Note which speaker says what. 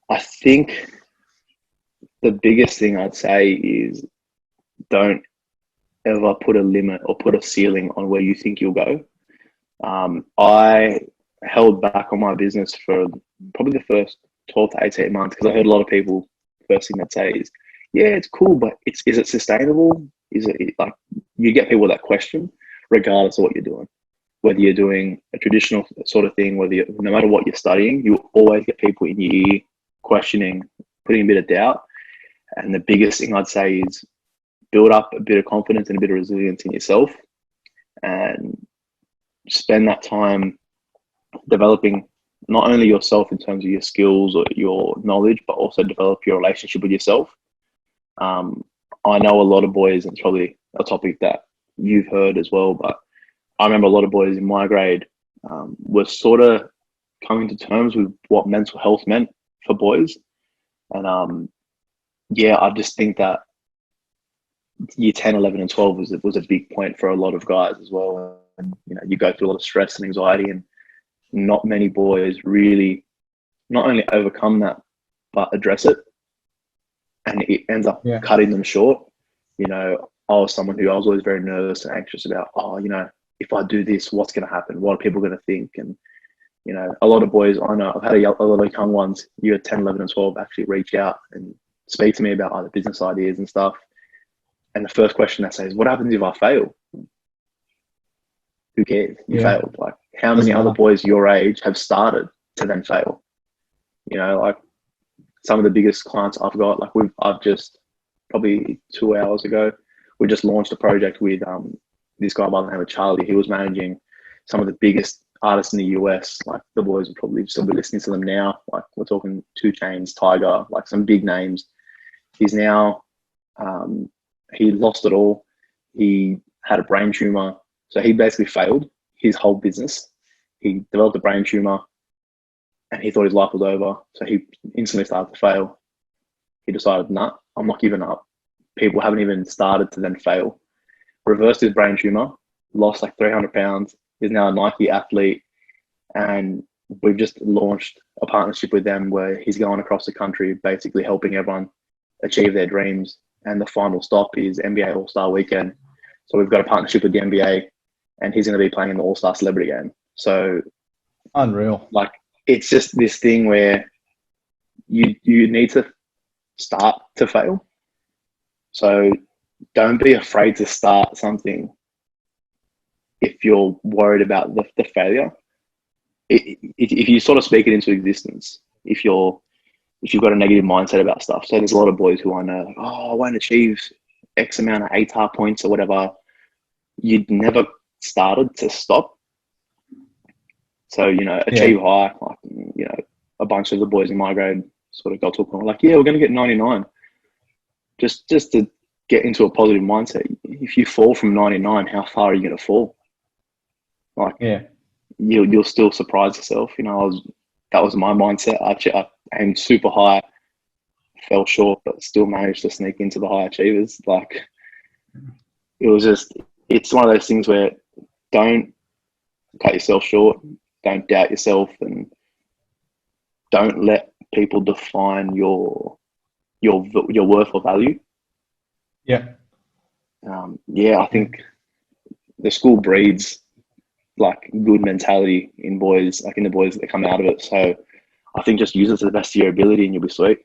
Speaker 1: I think the biggest thing I'd say is don't ever put a limit or put a ceiling on where you think you'll go. I held back on my business for probably the first 12 to 18 months because I heard a lot of people, first thing they'd say is, yeah, it's cool, but is it sustainable? Is it like, you get people that question regardless of what you're doing, whether you're doing a traditional sort of thing, no matter what you're studying, you always get people in your ear questioning, putting a bit of doubt. And the biggest thing I'd say is build up a bit of confidence and a bit of resilience in yourself, and spend that time developing not only yourself in terms of your skills or your knowledge, but also develop your relationship with yourself. I know a lot of boys, and it's probably a topic that you've heard as well, but I remember a lot of boys in my grade were sort of coming to terms with what mental health meant for boys. And yeah, I just think that year 10, 11 and 12 was a big point for a lot of guys as well. And, you know, you go through a lot of stress and anxiety, and not many boys really not only overcome that, but address it. And it ends up cutting them short. You know, I was always very nervous and anxious about, you know, if I do this, what's going to happen? What are people going to think? And, you know, a lot of boys, I know I've had a lot of young ones, year 10, 11 and 12 actually reach out and speak to me about other business ideas and stuff. And the first question they say is, what happens if I fail? Who cares? You failed. Like, how many other boys your age have started to then fail? You know, like some of the biggest clients I've got, like I've just probably 2 hours ago, we just launched a project with this guy by the name of Charlie. He was managing some of the biggest artists in the US. Like, the boys would probably still be listening to them now. Like, we're talking 2 Chainz, Tiger, like some big names. He's now, he lost it all. He had a brain tumor. So he basically failed his whole business. He developed a brain tumor and he thought his life was over. So he instantly started to fail. He decided, nah, I'm not giving up. People haven't even started to then fail. Reversed his brain tumor, lost like 300 pounds. He's now a Nike athlete. And we've just launched a partnership with them where he's going across the country, basically helping everyone achieve their dreams. And the final stop is NBA All-Star Weekend. So we've got a partnership with the NBA, and he's going to be playing in the All-Star Celebrity Game. So
Speaker 2: unreal.
Speaker 1: Like, it's just this thing where you need to start to fail. So don't be afraid to start something if you're worried about the failure. If you sort of speak it into existence, if you've got a negative mindset about stuff. So there's a lot of boys who I know, like, I won't achieve X amount of ATAR points or whatever. You'd never started to stop. So, you know, achieve high. Like, you know, a bunch of the boys in my grade sort of got to a point like, yeah, we're going to get 99. Just to get into a positive mindset. If you fall from 99, how far are you going to fall? Like, you'll still surprise yourself. You know, that was my mindset. I aimed super high, fell short, but still managed to sneak into the high achievers. Like, it's one of those things where don't cut yourself short, don't doubt yourself, and don't let people define your worth or value. I think the school breeds like good mentality in boys, like in the boys that come out of it. So I think just use it to the best of your ability and you'll be sweet.